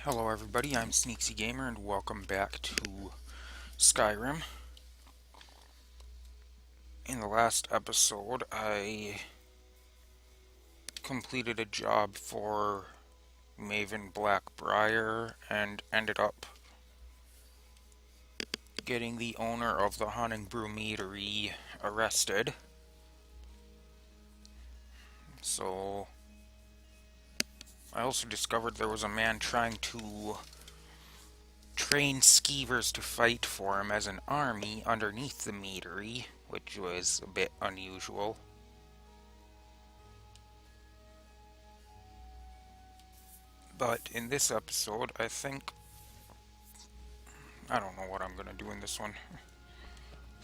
Hello everybody, I'm Sneaksy Gamer and welcome back to Skyrim. In the last episode, I completed a job for Maven Blackbriar and ended up getting the owner of the Hunting Brew Meadery arrested. So, I also discovered there was a man trying to train skeevers to fight for him as an army underneath the meadery, which was a bit unusual. But in this episode, I don't know what I'm gonna do in this one.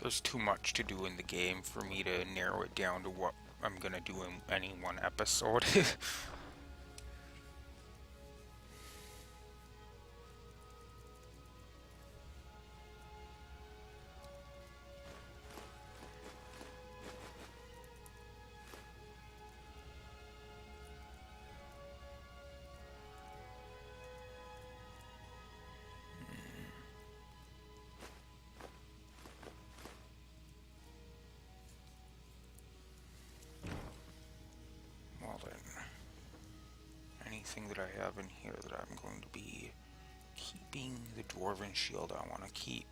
There's too much to do in the game for me to narrow it down to what I'm gonna do in any one episode. Well then, anything that I have in here that I'm going to be keeping, the Dwarven Shield I want to keep.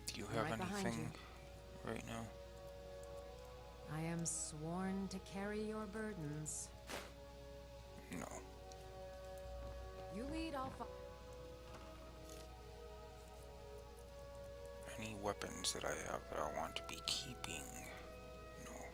Do you have Right behind anything right now? I am sworn to carry your burdens. No. You lead, I'll follow. Any weapons that I have that I want to be keeping? No.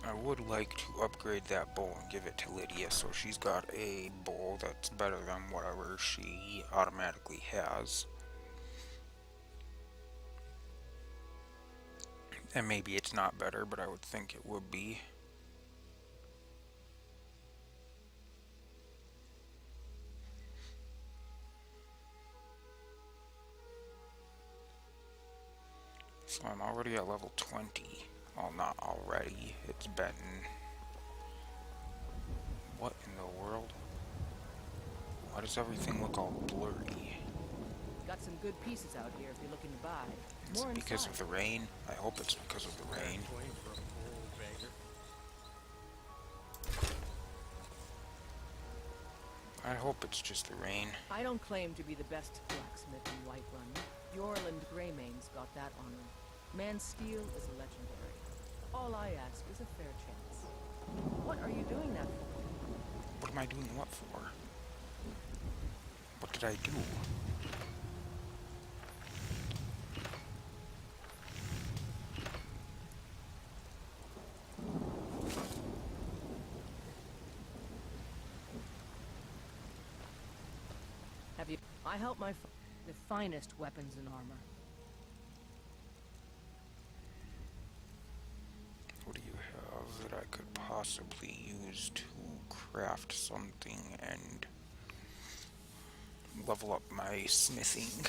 I would like to upgrade that bow and give it to Lydia so she's got a bow that's better than whatever she automatically has. And maybe it's not better, but I would think it would be. So I'm already at level 20. Well, not already. It's been... What in the world? Why does everything look all blurry? Got some good pieces out here if you're looking to buy. Is More it because inside. of the rain? I hope it's because of the rain. I hope it's just the rain. I don't claim to be the best blacksmith in Whiterun. Yorland Greymane's got that honor. Man's steel is legendary. All I ask is a fair chance. What are you doing that for? What am I doing what for? What did I do? Have you... I help the finest weapons and armor. What do you have that I could possibly use to craft something and level up my smithing?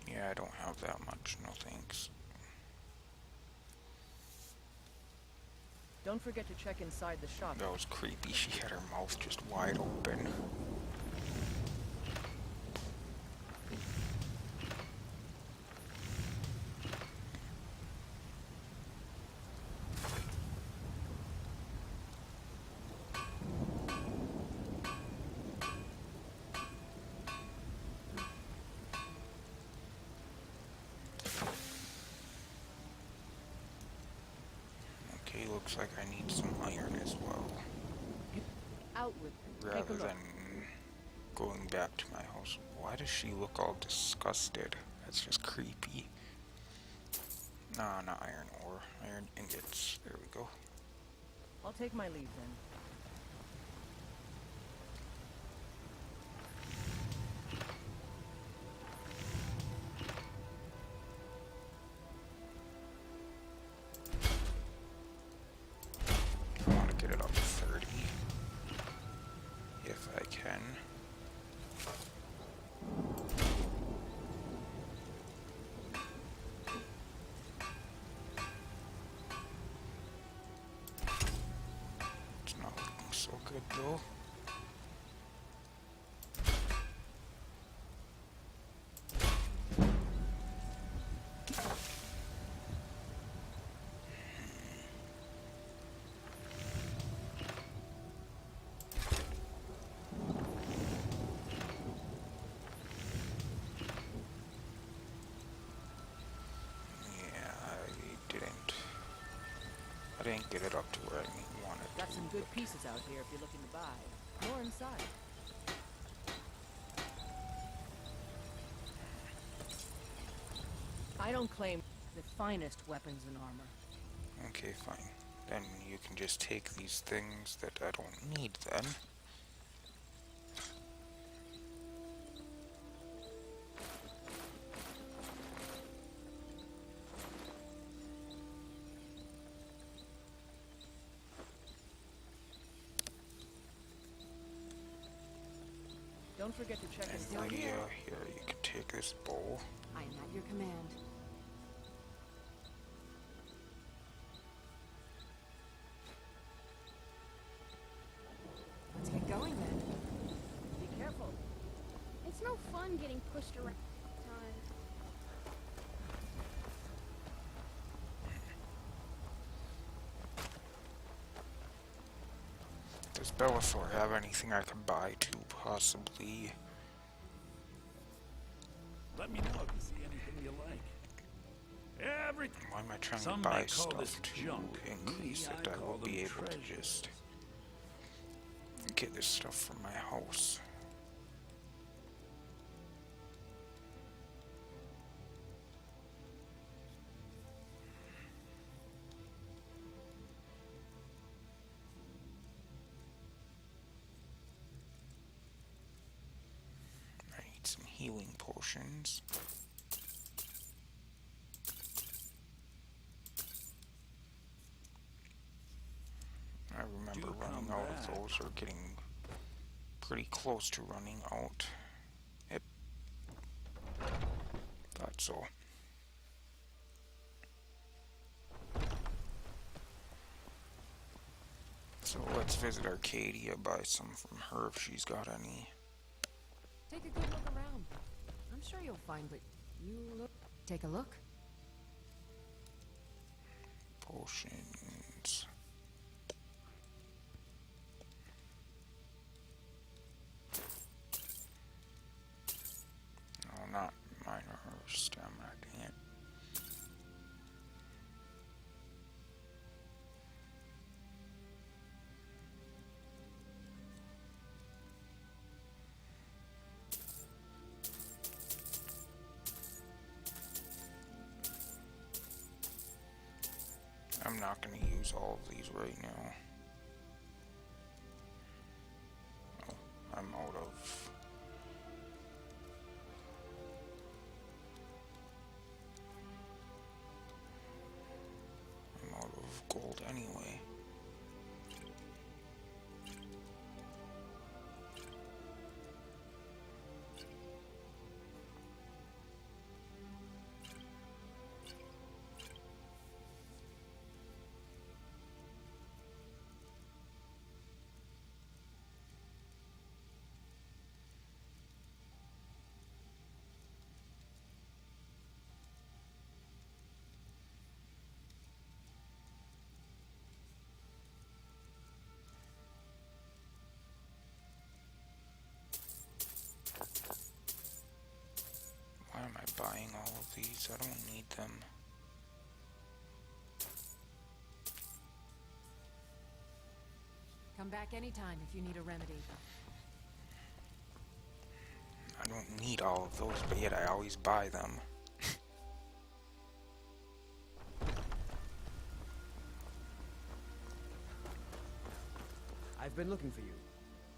Yeah, I don't have that much, no thanks. Don't forget to check inside the shop. That was creepy, she had her mouth just wide open. Okay, looks like I need some iron as well. Out with them. Take a Rather look. than going back to my house. Why does she look all disgusted? That's just creepy. Nah, not iron ore. Iron ingots. There we go. I'll take my leave then. I want to get it up to 30. If I can. It's not looking so good though. I didn't get it up to where I wanted Got to. some good pieces out here if you're looking to buy. More inside. I don't claim the finest weapons and armor. Okay, fine. Then you can just take these things that I don't need then. Don't forget to check And in. Lydia, here, you can take this bowl. I am at your command. Let's get going then. Be careful. It's no fun getting pushed around all the time. Does Bellathor have anything I can buy to possibly... Let me know if you see anything you like. Everything. Why am I trying Some to buy may call this stuff to junk. increase Me, it? I I call will them be able to treasures. just get this stuff from my house. I need some healing potions. I remember Do running come out back. of those, or getting pretty close to running out. Yep. Thought so. So let's visit Arcadia, buy some from her if she's got any. Take a good look around. I'm sure you'll find what you look. Take a look. Potions. No, not mine or her stamina, dang it. I'm not going to use all of these right now. Oh, I'm out of... I'm out of gold anyway. Why am I buying all of these? I don't need them. Come back anytime if you need a remedy. don't need all of those, but yet I always buy them. I've been looking for you.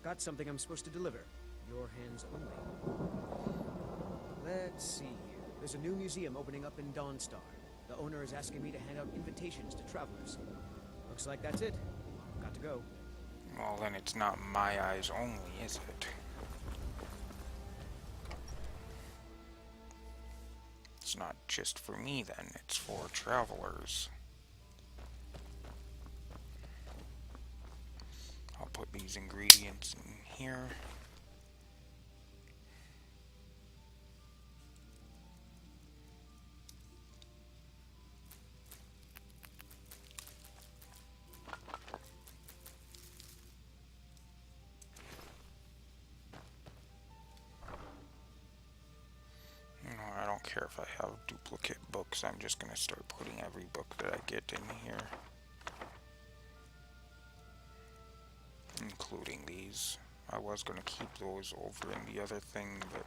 Got something I'm supposed to deliver. Your hands only. Let's see here. There's a new museum opening up in Dawnstar. The owner is asking me to hand out invitations to travelers. Looks like that's it. Got to go. Well, then it's not my eyes only, is it? It's not just for me, then. It's for travelers. I'll put these ingredients in here. I don't care if I have duplicate books. I'm just going to start putting every book that I get in here. Including these. I was going to keep those over in the other thing, but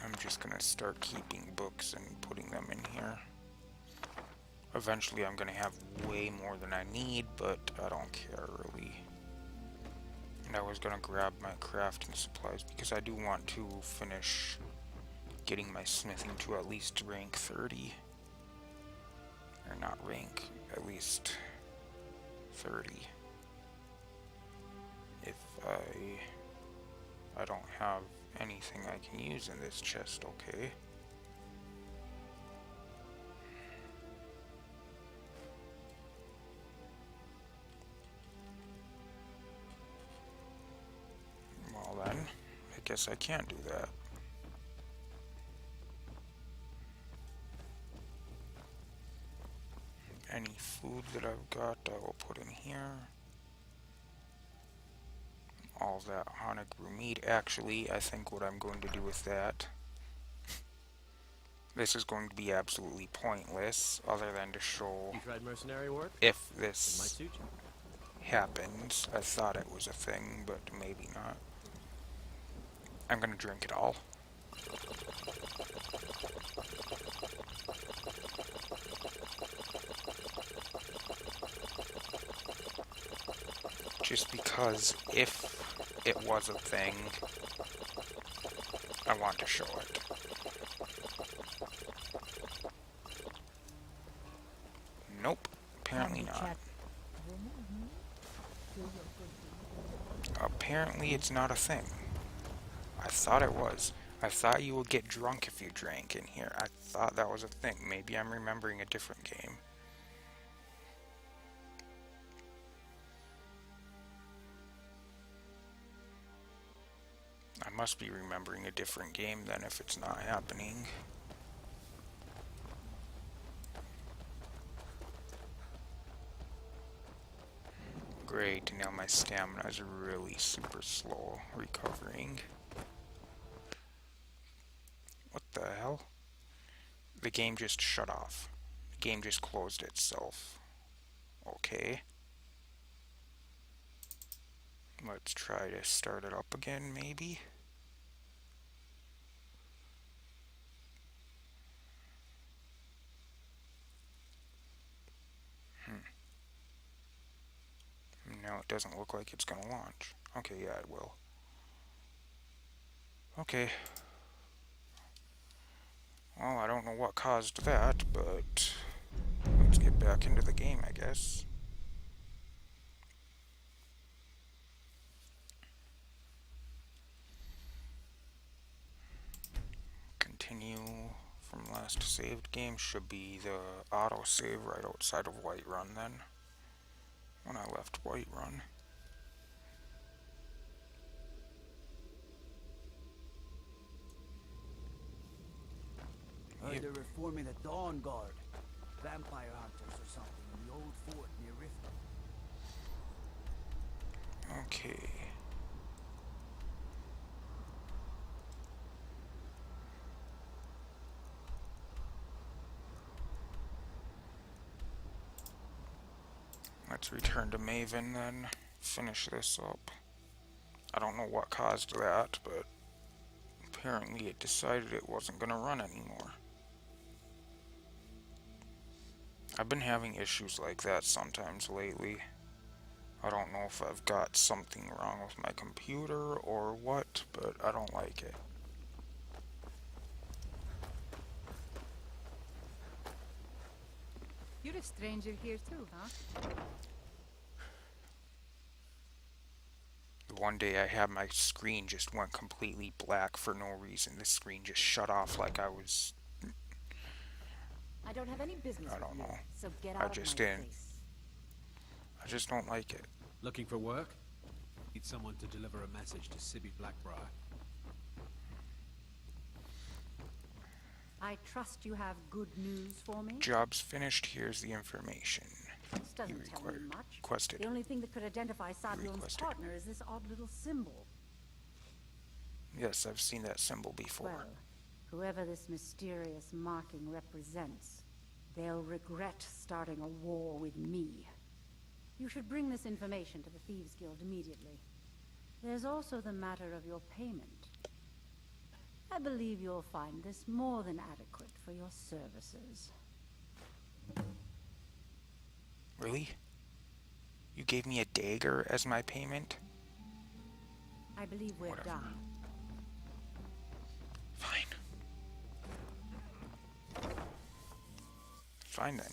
I'm just going to start keeping books and putting them in here. Eventually I'm going to have way more than I need, but I don't care really. And I was going to grab my crafting supplies because I do want to finish getting my smithing to at least rank 30. Or not rank, at least 30. If I don't have anything I can use in this chest, okay. Well then, I guess I can't do that. Any food that I've got, I will put in here. All that Hana grew meat. Actually, I think what I'm going to do with that, this is going to be absolutely pointless, other than to show You tried mercenary work? if It might this suit you. happens. I thought it was a thing, but maybe not. I'm gonna drink it all. Just because if it was a thing, I want to show it. Nope, apparently not. Apparently it's not a thing. I thought it was. I thought you would get drunk if you drank in here. I thought that was a thing. Maybe I'm remembering a different game. I must be remembering a different game then if it's not happening. Great, now my stamina is really super slow recovering. What the hell? The game just shut off. The game just closed itself. Okay. Let's try to start it up again, maybe? No, it doesn't look like it's gonna launch. Okay, yeah, it will. Okay. Well, I don't know what caused that, but let's get back into the game, I guess. Continue from last saved game. Should be the autosave right outside of Whiterun then. When I left Whiterun. Heard they're reforming the Dawn Guard. Vampire hunters or something in the old fort near Rift. Okay. Let's return to Maven then. Finish this up. I don't know what caused that, but apparently it decided it wasn't going to run anymore. I've been having issues like that sometimes lately. I don't know if I've got something wrong with my computer or what, but I don't like it. You're a stranger here too, huh? The one day I had my screen just went completely black for no reason. The screen just shut off like I was... I don't have any business I don't with you, know. so get I out of just my didn't. face. I just don't like it. Looking for work? Need someone to deliver a message to Sibby Blackbriar. I trust you have good news for me. Job's finished. Here's the information. This doesn't You tell me much. requested. The only thing that could identify Sabion's Requested. partner is this odd little symbol. Yes, I've seen that symbol before. Well, whoever this mysterious marking represents, they'll regret starting a war with me. You should bring this information to the Thieves Guild immediately. There's also the matter of your payment. I believe you'll find this more than adequate for your services. Really? You gave me a dagger as my payment? I believe we're Whatever. done. Fine. Fine then.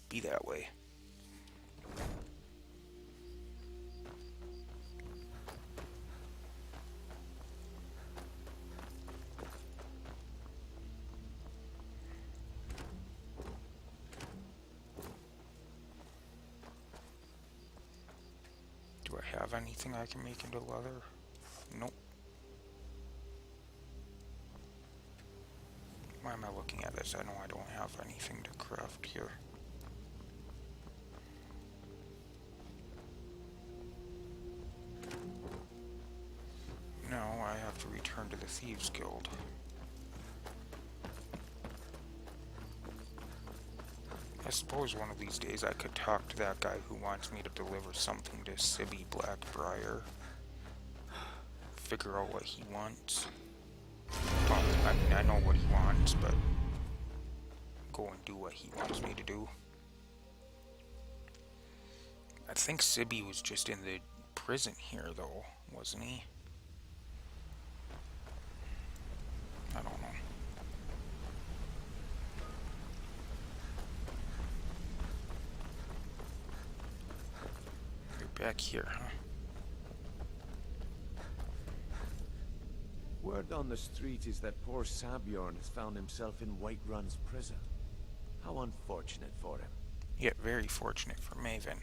Be that way. Do I have anything I can make into leather? Nope. Why am I looking at this? I know I don't have anything to craft here. No, I have to return to the Thieves Guild. I suppose one of these days I could talk to that guy who wants me to deliver something to Sibby Blackbriar. Figure out what he wants. Well, I mean, I know what he wants, but go and do what he wants me to do. I think Sibby was just in the prison here, though, wasn't he? I don't know. You're back here, huh? Word on the street is that poor Sabjorn has found himself in Whiterun's prison. How unfortunate for him. Yet very fortunate for Maven.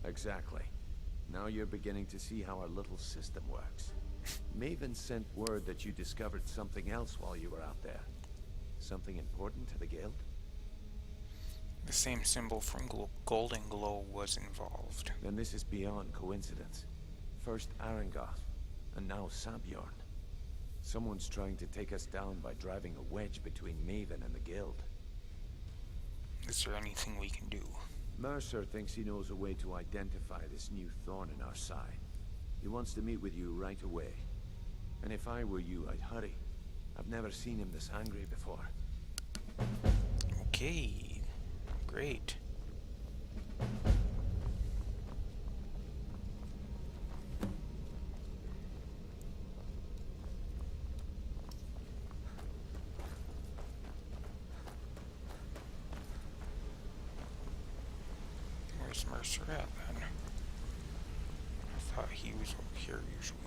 Exactly. Now you're beginning to see how our little system works. Maven sent word that you discovered something else while you were out there. Something important to the guild? The same symbol from Goldenglow was involved. Then this is beyond coincidence. First Arangoth, and now Sabjorn. Someone's trying to take us down by driving a wedge between Maven and the guild. Is there anything we can do? Mercer thinks he knows a way to identify this new thorn in our side. He wants to meet with you right away. And if I were you, I'd hurry. I've never seen him this angry before. Okay. Great. Where's Mercer at then? I thought he was over here usually.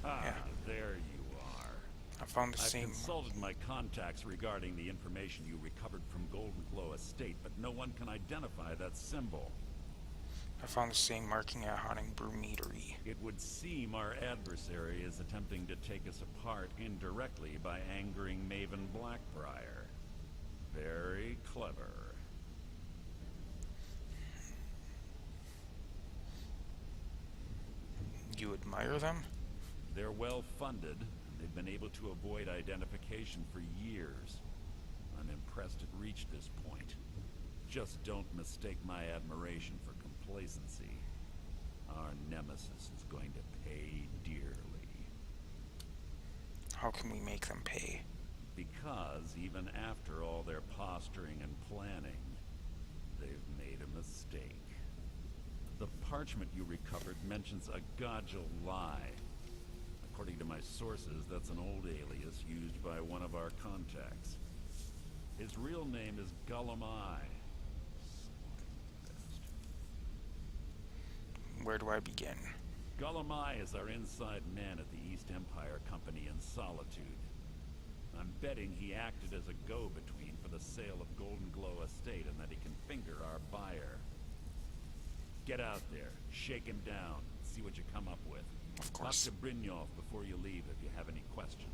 Ah, Yeah. there you are. I found the I've same. consulted my contacts regarding the information you recovered from Goldenglow Estate, but no one can identify that symbol. I found the same marking at Honningbrew Meadery. It would seem our adversary is attempting to take us apart indirectly by angering Maven Blackbriar. Very clever. you admire them? They're well funded, and they've been able to avoid identification for years. I'm impressed it reached this point. Just don't mistake my admiration for complacency. Our nemesis is going to pay dearly. How can we make them pay? Because even after all their posturing and planning, they've made a mistake. The parchment you recovered mentions a Godgel lie. According to my sources, that's an old alias used by one of our contacts. His real name is Goldenglow. Where do I begin? Goldenglow is our inside man at the East Empire Company in Solitude. I'm betting he acted as a go-between for the sale of Goldenglow estate and that he can finger our buyer. Get out there, shake him down, see what you come up with. Of course. Talk to Brynjolf before you leave if you have any questions.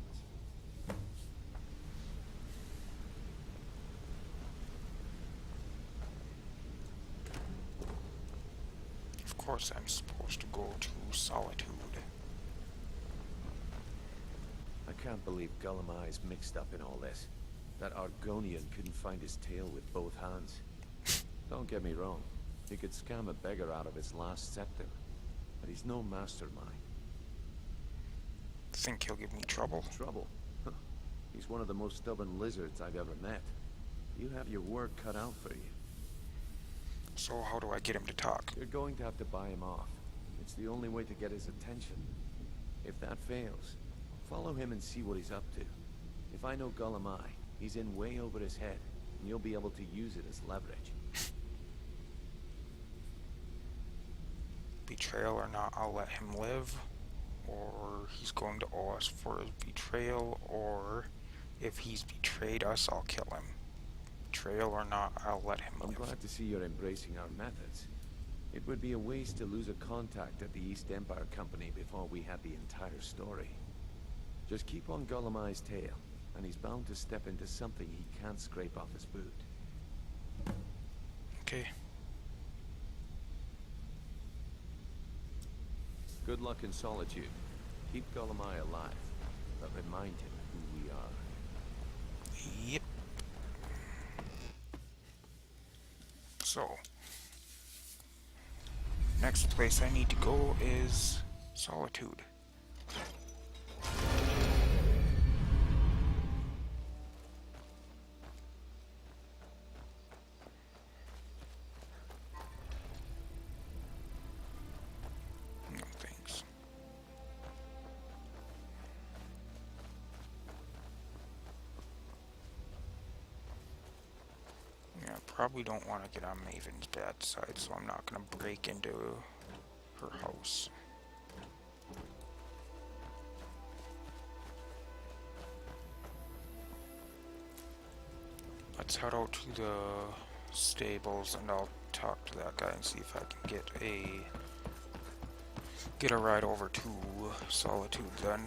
Of course I'm supposed to go to Solitude. I can't believe Gollum is mixed up in all this. That Argonian couldn't find his tail with both hands. Don't get me wrong. He could scam a beggar out of his last septim. But he's no mastermind. Think he'll give me trouble? Trouble? Huh. He's one of the most stubborn lizards I've ever met. You have your work cut out for you. So how do I get him to talk? You're going to have to buy him off. It's the only way to get his attention. If that fails, follow him and see what he's up to. If I know Gollum, he's in way over his head, and you'll be able to use it as leverage. Betrayal or not, I'll let him live. Or he's going to owe us for his betrayal, or if he's betrayed us, I'll kill him. Betrayal or not, I'll let him I'm live. glad to see you're embracing our methods. It would be a waste to lose a contact at the East Empire Company before we had the entire story. Just keep on Gollum's tail, and he's bound to step into something he can't scrape off his boot. Okay. Good luck in Solitude. Keep Gollum alive, but remind him who we are. Yep. So, next place I need to go is Solitude. No thanks. Yeah, probably don't want to get on Maven's bad side, so I'm not going to break into her house. Let's head out to the stables and I'll talk to that guy and see if I can get a ride over to Solitude then.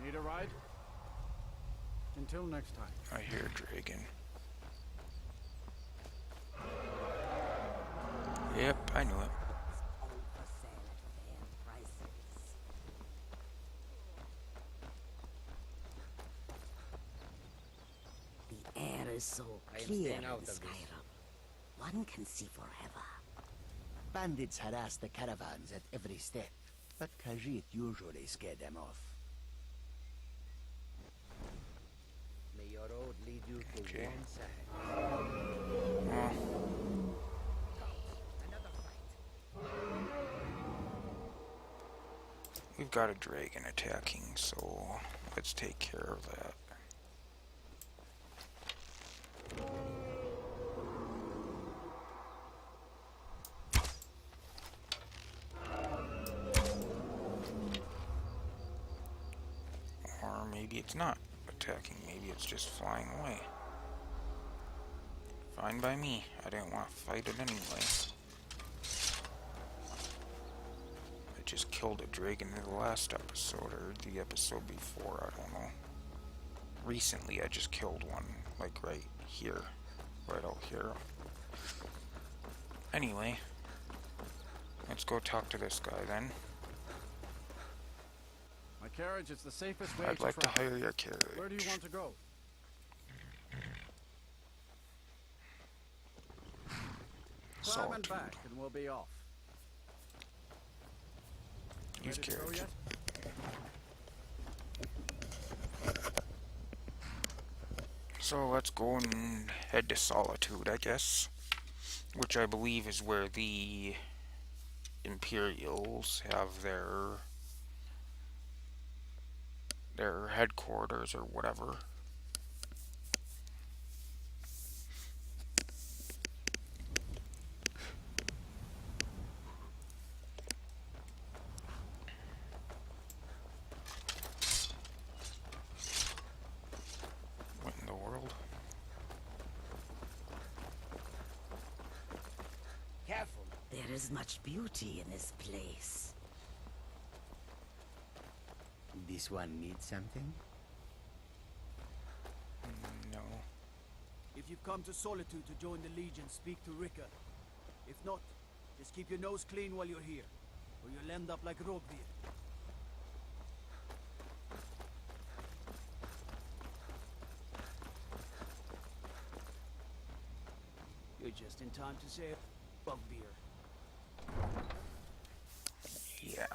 Need a ride? Until next time. I hear a dragon. Yep, I knew it. The air is so clear in Skyrim. One can see forever. Bandits harass the caravans at every step, but Khajiit usually scare them off. May your road lead you to Okay. one side. Another fight. We've got a dragon attacking, so let's take care of that. it's not attacking. Maybe it's just flying away. Fine by me. I didn't want to fight it anyway. I just killed a dragon in the last episode, or the episode before, I don't know. Recently, I just killed one, like right here. Right out here. Anyway, let's go talk to this guy then. My carriage is the safest way I'd like to travel. hire your carriage. Where do you want to go? Climb and Solitude. back, and we'll be off. Use Ready to go carriage. yet? So let's go and head to Solitude, I guess. Which I believe is where the Imperials have their headquarters or whatever. What in the world? Careful. There is much beauty in this place. This one needs something? No. If you've come to Solitude to join the Legion, speak to Rika. If not, just keep your nose clean while you're here, or you'll end up like Rogvir. You're just in time to say Bugbear. Yeah.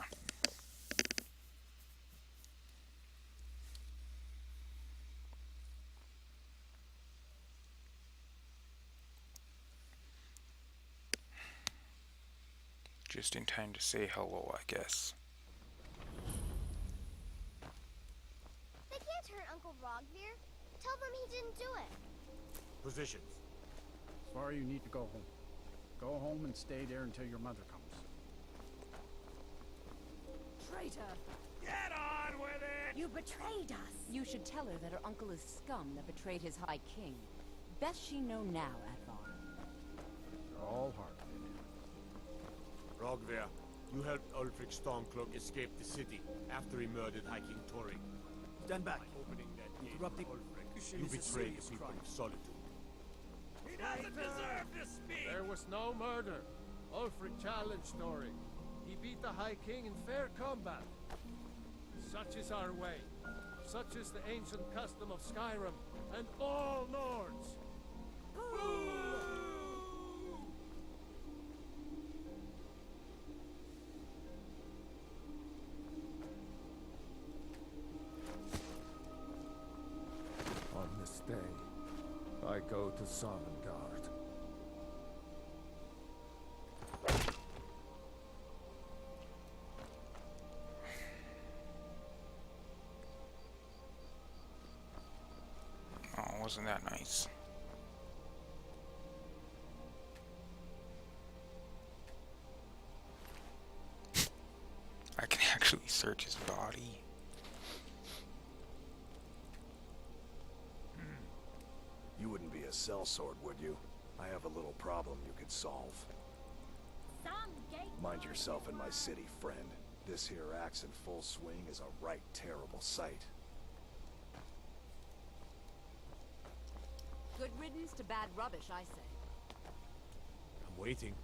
Just in time to say hello, I guess. They can't hurt Uncle Rogvir. Tell them he didn't do it. Positions. Sorry, you need to go home. Go home and stay there until your mother comes. Traitor! Get on with it! You betrayed us! You should tell her that her uncle is scum that betrayed his high king. Best she know now, Advar. You're all hard. Rogvir, you helped Ulfric Stormcloak escape the city after he murdered High King Tori. Stand back. By opening that gate, Interrupting. Ulfric, It you is a betrayed the serious people crime. of Solitude. He doesn't deserve to speak! There was no murder. Ulfric challenged Tori. He beat the High King in fair combat. Such is our way. Such is the ancient custom of Skyrim and all Nords. On this day, I go to Sovngarde. Oh, wasn't that nice? I can actually search his body. You wouldn't be a sellsword, would you? I have a little problem you could solve. Mind yourself in my city, friend. This here axe in full swing is a right terrible sight. Good riddance to bad rubbish, I say. I'm waiting.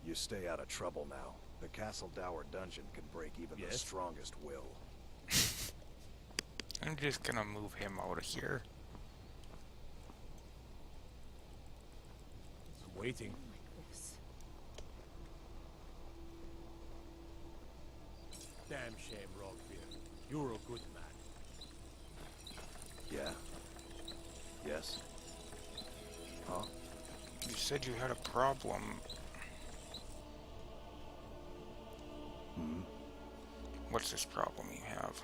You stay out of trouble now. The Castle Dower dungeon can break even the strongest will. I'm just gonna move him out of here. I'm waiting. Damn shame, Rogvir. You're a good man. Yeah. Yes. Huh? You said you had a problem. Hmm? What's this problem you have?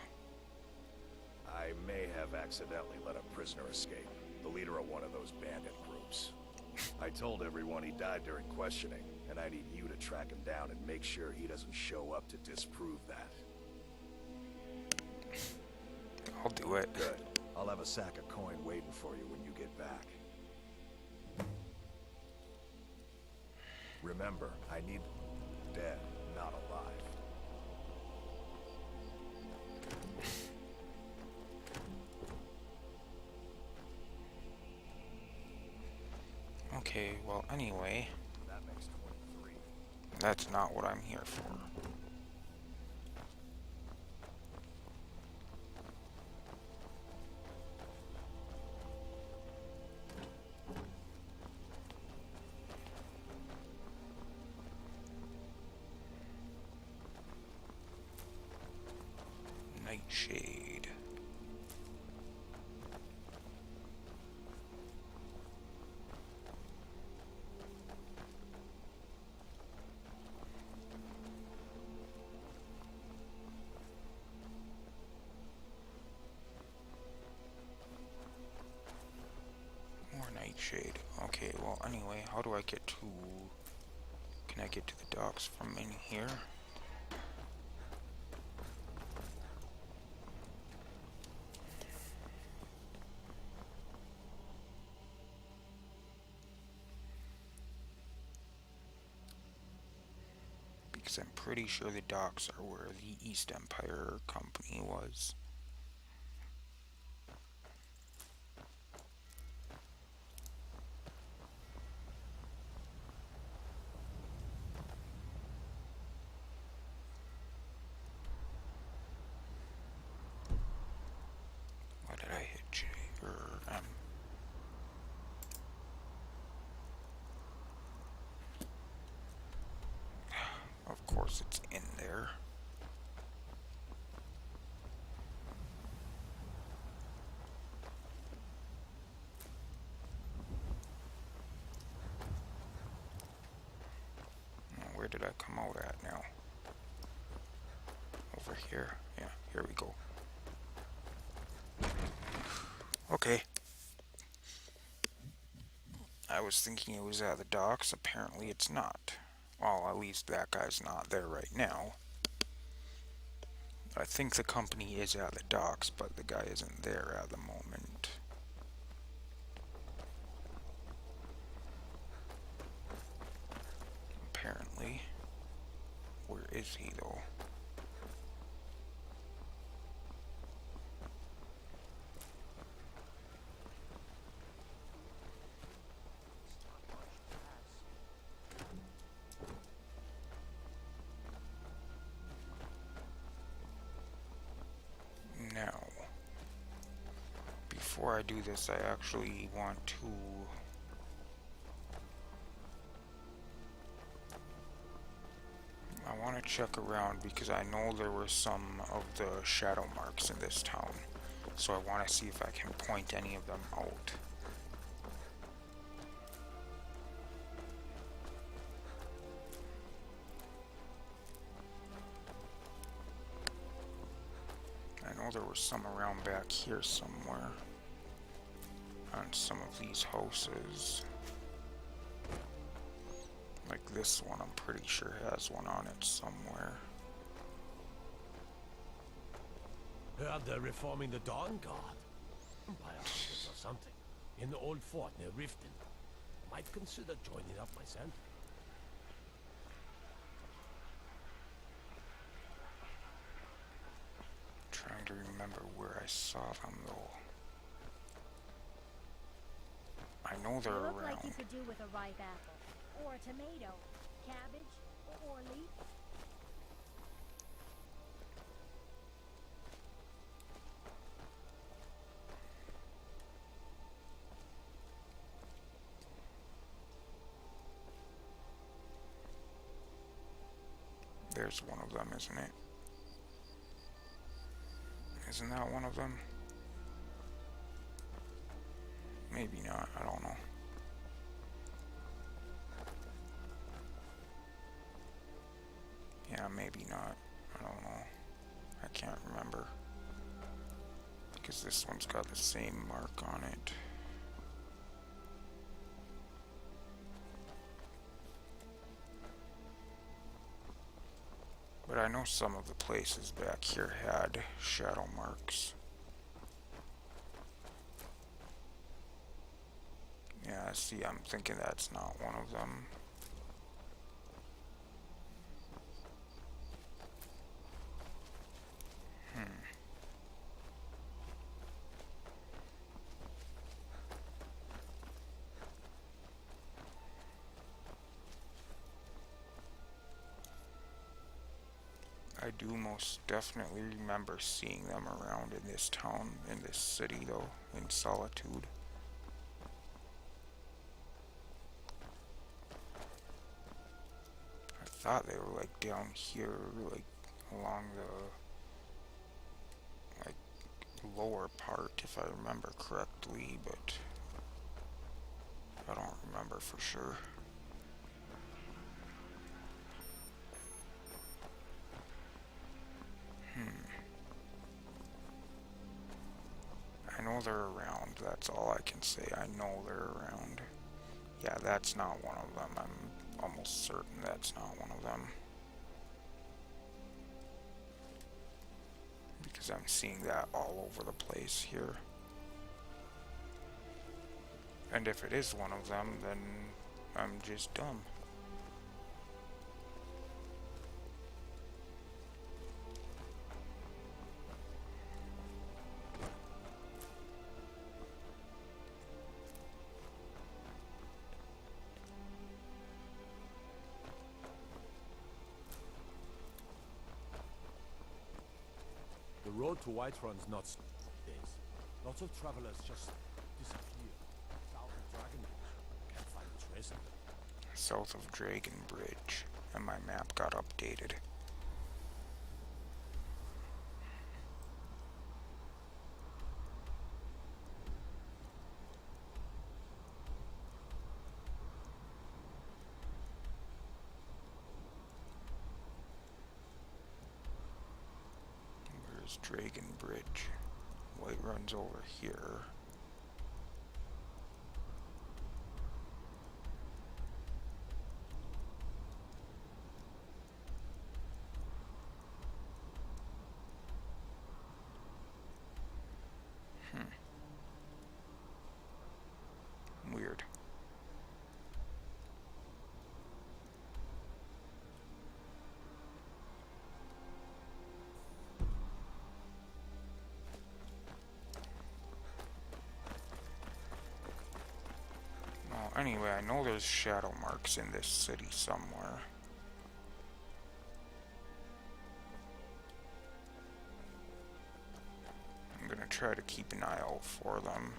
I may have accidentally let a prisoner escape. The leader of one of those bandit groups. I told everyone he died during questioning, and I need you to track him down and make sure he doesn't show up to disprove that. I'll do it. Good. I'll have a sack of coin waiting for you when you get back. Remember, I need dead, not alive. Okay, well, anyway, That makes 23. that's not what I'm here for. Nightshade. More nightshade. Okay, well, anyway, how do I get to... Can I get to the docks from in here? Because I'm pretty sure the docks are where the East Empire Company was. Why did I hit J or M? Of course it's in there. Now, where did I come out at now? Over here? Yeah, here we go. Okay. I was thinking it was at the docks. Apparently it's not. Well, at least that guy's not there right now. I think the company is at the docks, but the guy isn't there at the moment. Apparently. Where is he, though? Now, before I do this, I actually want to check around because I know there were some of the shadow marks in this town, so I want to see if I can point any of them out. I know there was some around back here somewhere on some of these houses. Like this one, I'm pretty sure has one on it somewhere. Heard they're reforming the Dawn Guard. Biohazards or something. In the old fort near Riften. Might consider joining up myself. Trying to remember where I saw them though. I know they're They look around. like you could do with a ripe apple, or a tomato, cabbage, or leek. There's one of them, isn't it? Isn't that one of them? Maybe not, I don't know. Yeah, maybe not. I don't know. I can't remember. Because this one's got the same mark on it. But I know some of the places back here had shadow marks. see, I'm thinking that's not one of them. I do most definitely remember seeing them around in this town, in this city though, in Solitude. I thought they were like down here, like along the like lower part if I remember correctly, but I don't remember for sure. I know they're around, that's all I can say. I know they're around. Yeah, that's not one of them. I'm almost certain that's not one of them. Because I'm seeing that all over the place here. And if it is one of them, then I'm just dumb. The road to Whiterun's not days. Lots of travelers just disappear. South of Dragonbridge. Can't find a trace of them. South of Dragonbridge. And my map got updated. Where's Dragonbridge? Whiterun's over here. Weird. Well, anyway, I know there's shadow marks in this city somewhere. I'm gonna try to keep an eye out for them.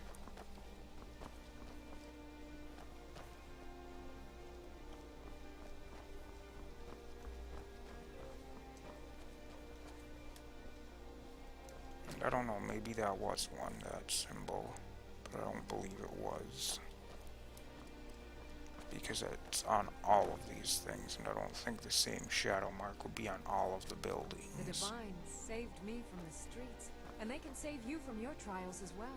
I don't know, maybe that was one, that symbol, but I don't believe it was. Because it's on all of these things, and I don't think the same shadow mark would be on all of the buildings. The Divines saved me from the streets, and they can save you from your trials as well.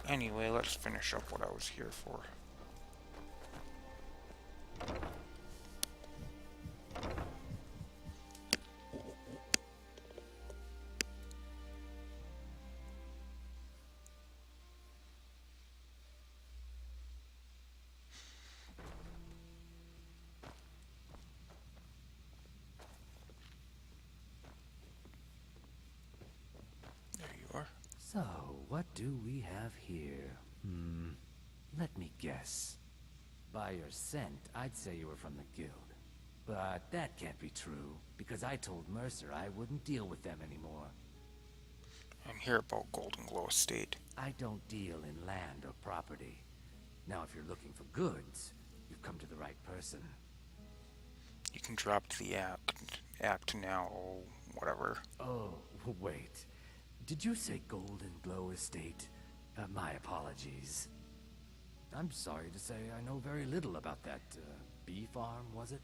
Anyway, let's finish up what I was here for. There you are. So, what do we have here? Let me guess. By your scent, I'd say you were from the guild. But that can't be true, because I told Mercer I wouldn't deal with them anymore. I'm here about Goldenglow Estate. I don't deal in land or property. Now, if you're looking for goods, you've come to the right person. You can drop the act now, or whatever. Oh, wait. Did you say Goldenglow Estate? My apologies. I'm sorry to say I know very little about that, bee farm, was it?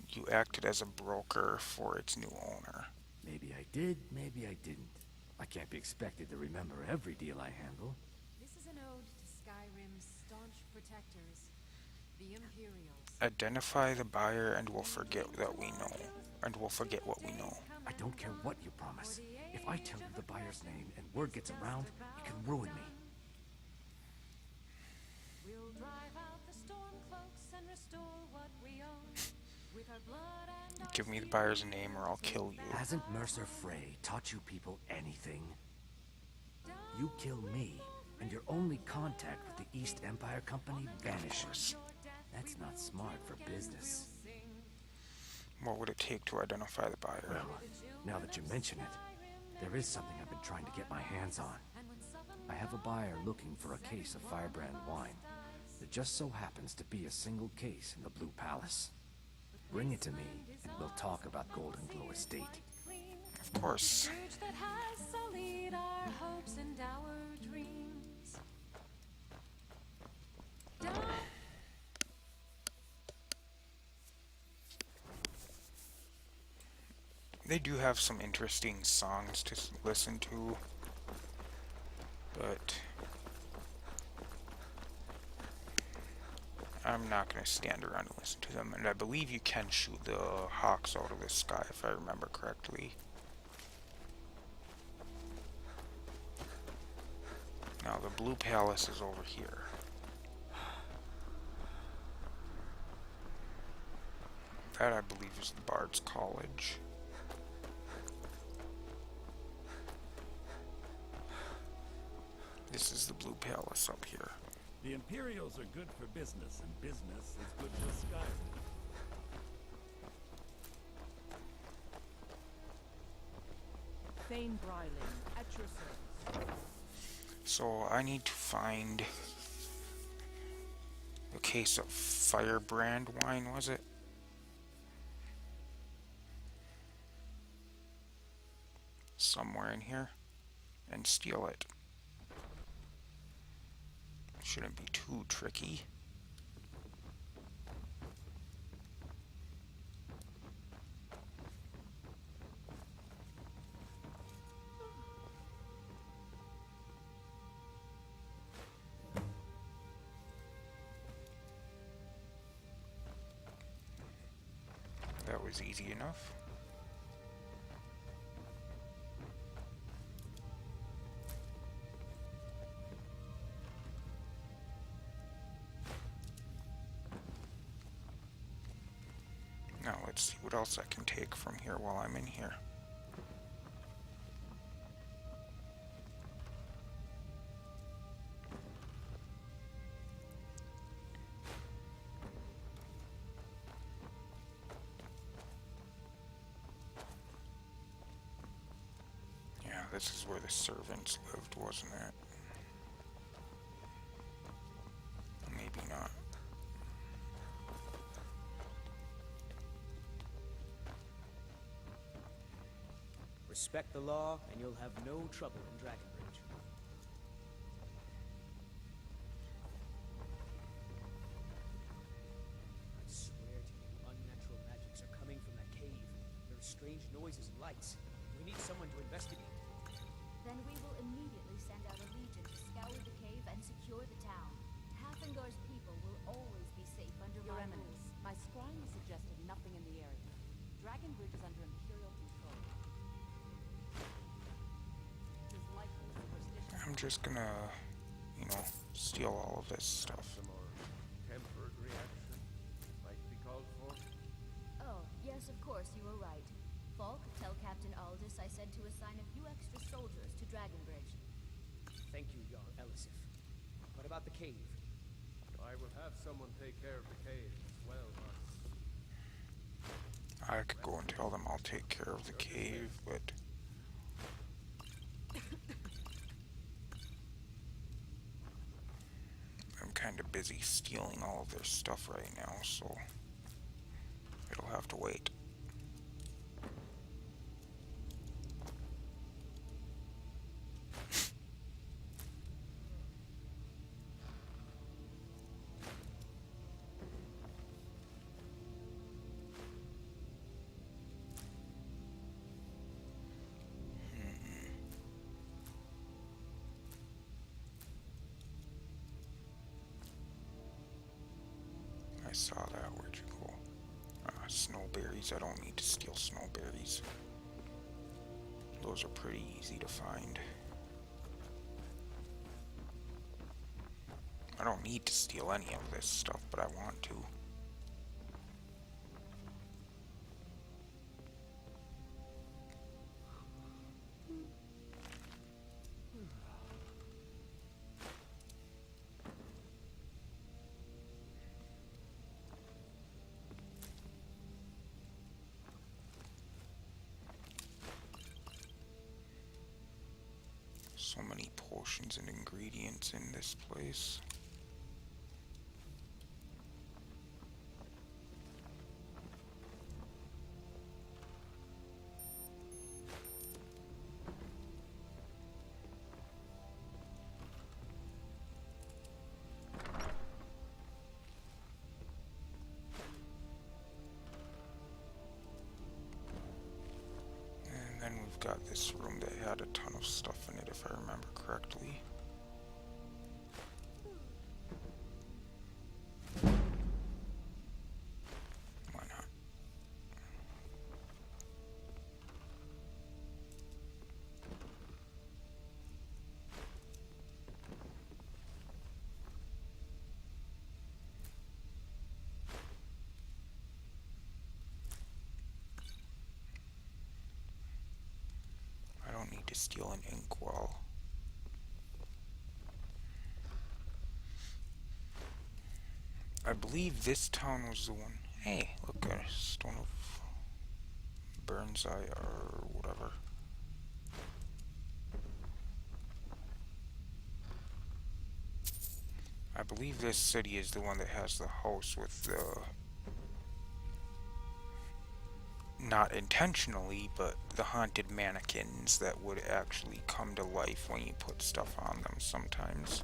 You acted as a broker for its new owner. Maybe I did, maybe I didn't. I can't be expected to remember every deal I handle. This is an ode to Skyrim's staunch protectors. Identify the buyer and we'll forget that we know. And we'll forget what we know. I don't care what you promise. If I tell you the buyer's name and word gets around, you can ruin me. We'll drive out the storm cloaks and restore what we own. With our blood and our Give me the buyer's name or I'll kill you. Hasn't Mercer Frey taught you people anything? You kill me, and your only contact with the East Empire Company vanishes. That's not smart for business. What would it take to identify the buyer? Well, now that you mention it, there is something I've been trying to get my hands on. I have a buyer looking for a case of Firebrand wine. There just so happens to be a single case in the Blue Palace. Bring it to me, and we'll talk about Goldenglow Estate. Of course. that has sullied our hopes and our dreams. They do have some interesting songs to listen to, but I'm not going to stand around and listen to them. And I believe you can shoot the hawks out of the sky, if I remember correctly. Now the Blue Palace is over here. That, I believe, is the Bard's College. This is the Blue Palace up here. The Imperials are good for business, and business is good for Skyrim. Thane Bryling, at your service. So I need to find a case of Firebrand wine, was it? Somewhere in here, and steal it. Shouldn't be too tricky. That was easy enough. Now let's see what else I can take from here while I'm in here. Yeah, this is where the servants lived, wasn't it? Maybe not. Respect the law, and you'll have no trouble in Dragonbridge. I swear to you, unnatural magics are coming from that cave. There are strange noises and lights. We need someone to investigate. Then we will immediately send out a legion to scour the cave and secure the town. Halfengar's people will always be safe under Your my Eminence, rules. my scrying has suggested nothing in the area. Dragonbridge is under Imperial control. I'm just gonna, steal all of this stuff. Some more tempered reaction might be called for. Oh, yes, of course, you were right. Falk, tell Captain Aldous I said to assign a few extra soldiers to Dragonbridge. Thank you, Jarl Elisif. What about the cave? I will have someone take care of the cave as well, Mark. I could go and tell them I'll take care of the cave, but I'm kind of busy stealing all of their stuff right now, so it'll have to wait. I saw that. Where'd you go? Snowberries. I don't need to steal snowberries. Those are pretty easy to find. I don't need to steal any of this stuff, but I want to. So many potions and ingredients in this place. And then we've got this room that had a ton of stuff in it, if I remember correctly. Why not? I don't need to steal an inkwell. I believe this town was the one. Hey, look, a stone of Burns Eye or whatever. I believe this city is the one that has the house with the... Not intentionally, but the haunted mannequins that would actually come to life when you put stuff on them sometimes.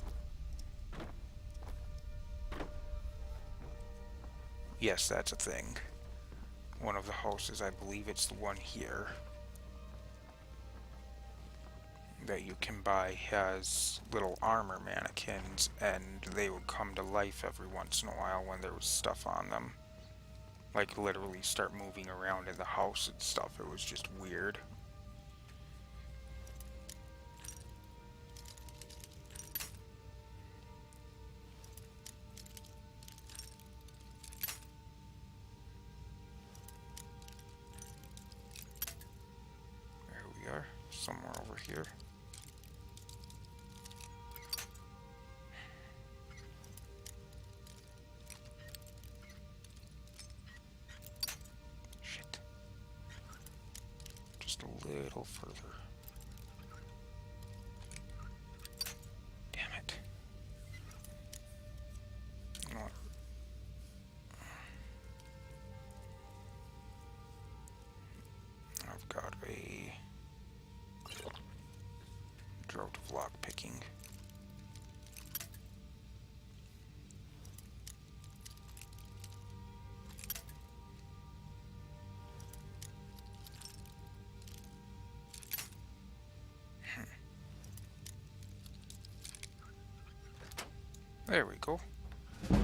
Yes, that's a thing. One of the houses, I believe it's the one here, that you can buy, has little armor mannequins, and they would come to life every once in a while when there was stuff on them. Like, literally start moving around in the house and stuff. It was just weird. There we are, somewhere over here. Shit. Just a little further. Damn it. You know what? I've got a drought of lock picking. There we go. Ooh,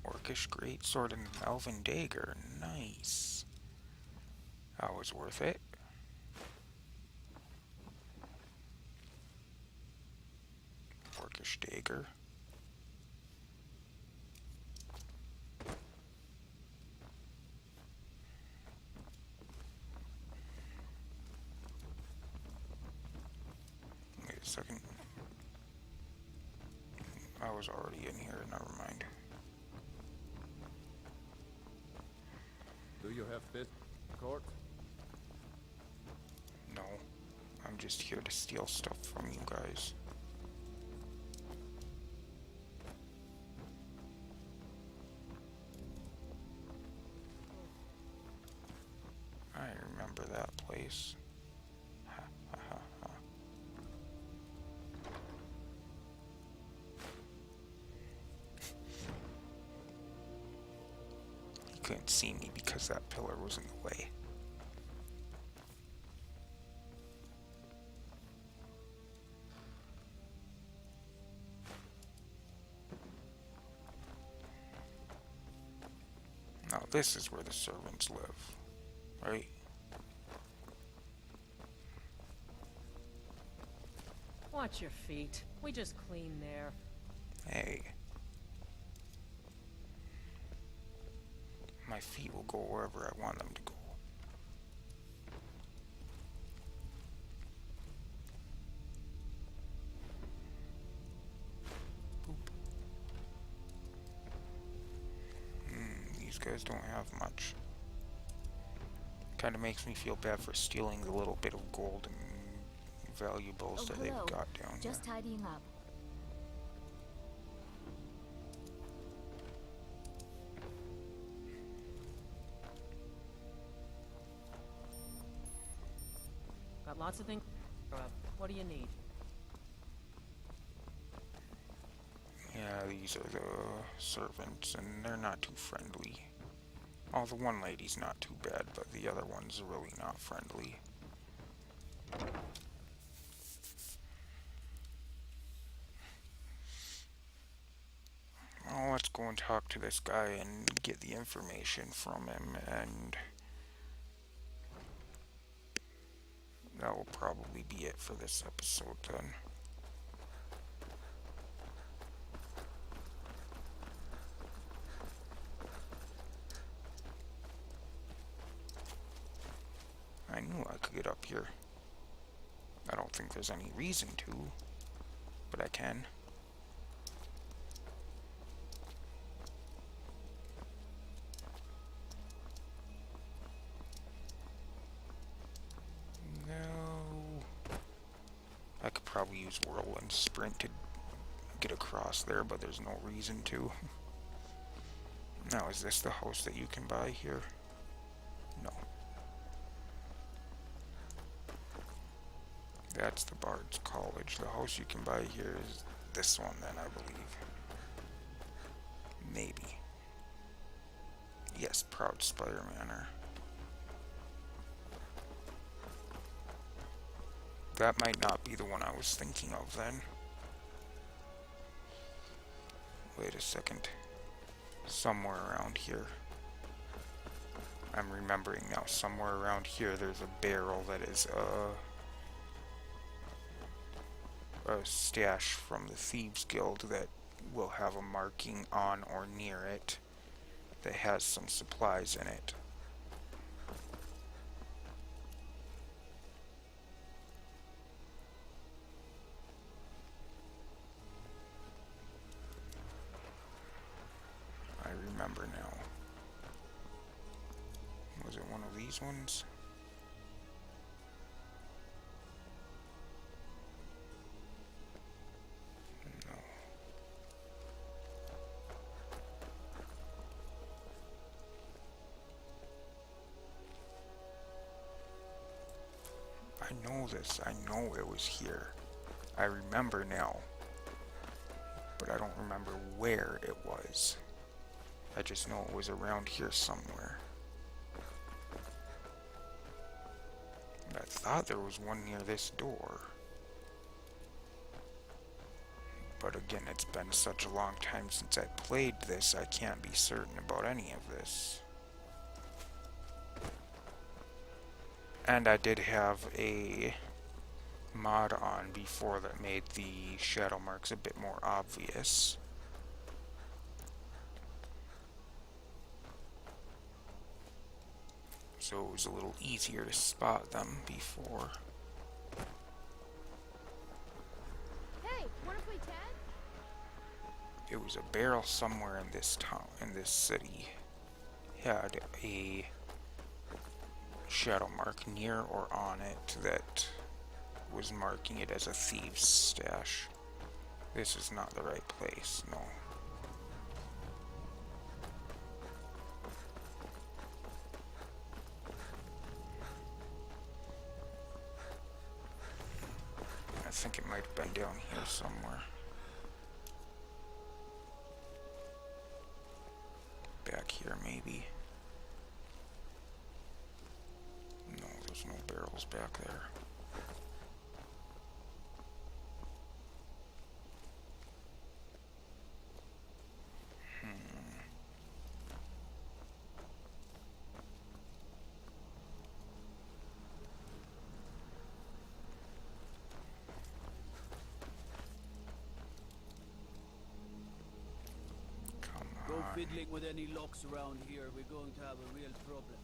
Orcish Greatsword and Elven Dagger. Nice. That was worth it. Orcish Dagger. Wait a second. I was already in here, never mind. Do you have this court? No, I'm just here to steal stuff from you guys. I remember that place. Ha, ha, ha, ha. He couldn't see me because that pillar was in the way. Now this is where the servants live, right? Watch your feet. We just clean there. Hey. My feet will go wherever I want them to go. These guys don't have much. Kind of makes me feel bad for stealing the little bit of gold and valuables that they've got down Just here. tidying up. Got lots of things. What do you need? Yeah, these are the servants, and they're not too friendly. Oh, the one lady's not too bad, but the other one's really not friendly. Well, let's go and talk to this guy and get the information from him, and that will probably be it for this episode then. I knew I could get up here. I don't think there's any reason to, but I can. No. I could probably use Whirlwind Sprint to get across there, but there's no reason to. Now, is this the house that you can buy here? No. That's the Bard's College. The house you can buy here is this one then, I believe. Maybe. Yes, Proud Spire Manor. That might not be the one I was thinking of then. Wait a second. Somewhere around here. I'm remembering now. Somewhere around here there's a barrel that is a stash from the Thieves Guild that will have a marking on or near it that has some supplies in it. I remember now. Was it one of these ones? No. I know this. I know it was here. I remember now. But I don't remember where it was. I just know it was around here somewhere. I thought there was one near this door. But again, it's been such a long time since I played this, I can't be certain about any of this. And I did have a mod on before that made the shadow marks a bit more obvious. So it was a little easier to spot them before. Hey, what if we tag? It was a barrel somewhere in this town, in this city, had a shadow mark near or on it that was marking it as a thieves' stash. This is not the right place, no. I think it might have been down here somewhere. Back here, maybe. No, there's no barrels back there. fiddling with any locks around here, we're going to have a real problem.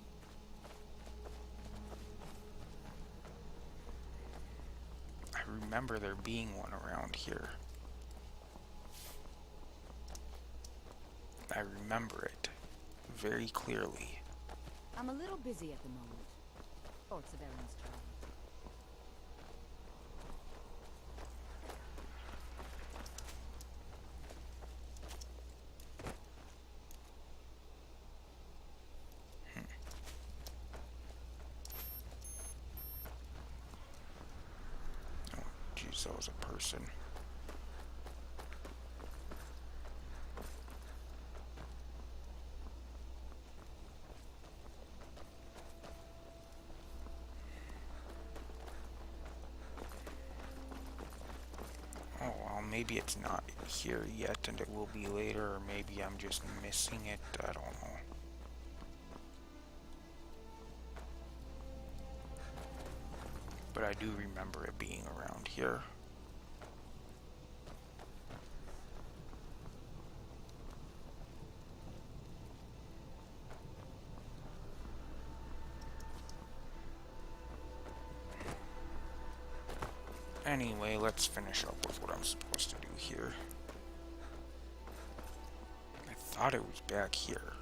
I remember there being one around here. I remember it very clearly. I'm a little busy at the moment. Oh, it's Averon's turn. Jeez, that was a person. Oh, well, maybe it's not here yet and it will be later, or maybe I'm just missing it. I don't know. But I do remember it being around here. Anyway, let's finish up with what I'm supposed to do here. I thought it was back here.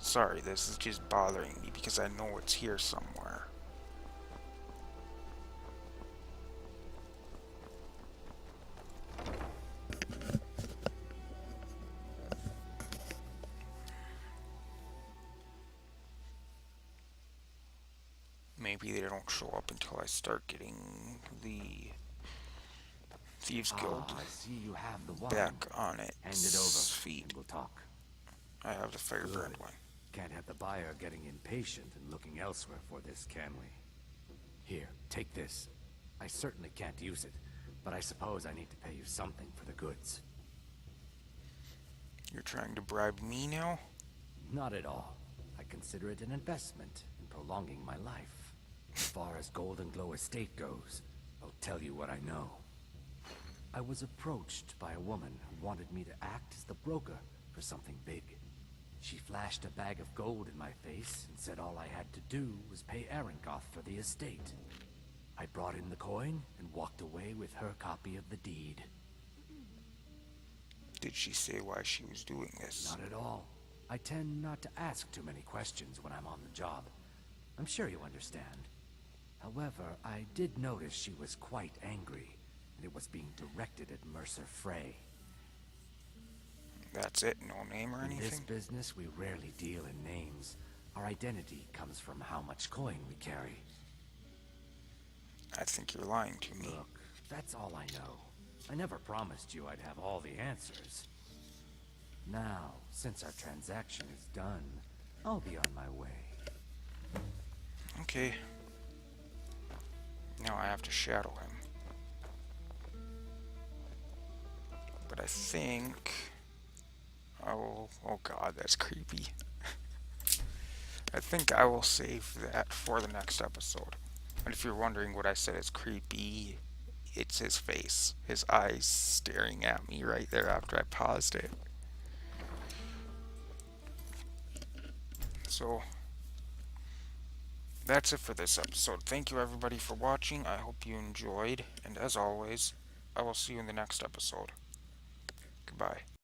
Sorry, this is just bothering me because I know it's here somewhere. Maybe they don't show up until I start getting the Thieves Guild I see you have the one. back on its Hand it over, feet. and we'll talk. I have the firebrand Good. one. Can't have the buyer getting impatient and looking elsewhere for this, can we? Here, take this. I certainly can't use it, but I suppose I need to pay you something for the goods. You're trying to bribe me now? Not at all. I consider it an investment in prolonging my life. As far as Goldenglow estate goes, I'll tell you what I know. I was approached by a woman who wanted me to act as the broker for something big. She flashed a bag of gold in my face and said all I had to do was pay Arangoth for the estate. I brought in the coin and walked away with her copy of the deed. Did she say why she was doing this? Not at all. I tend not to ask too many questions when I'm on the job. I'm sure you understand. However, I did notice she was quite angry, and it was being directed at Mercer Frey. That's it? No name or anything? In this business, we rarely deal in names. Our identity comes from how much coin we carry. I think you're lying to me. Look, that's all I know. I never promised you I'd have all the answers. Now, since our transaction is done, I'll be on my way. Okay. Now I have to shadow him. But I think... Oh god, that's creepy. I think I will save that for the next episode. And if you're wondering what I said is creepy, it's his face. His eyes staring at me right there after I paused it. So, that's it for this episode. Thank you everybody for watching. I hope you enjoyed. And as always, I will see you in the next episode. Goodbye.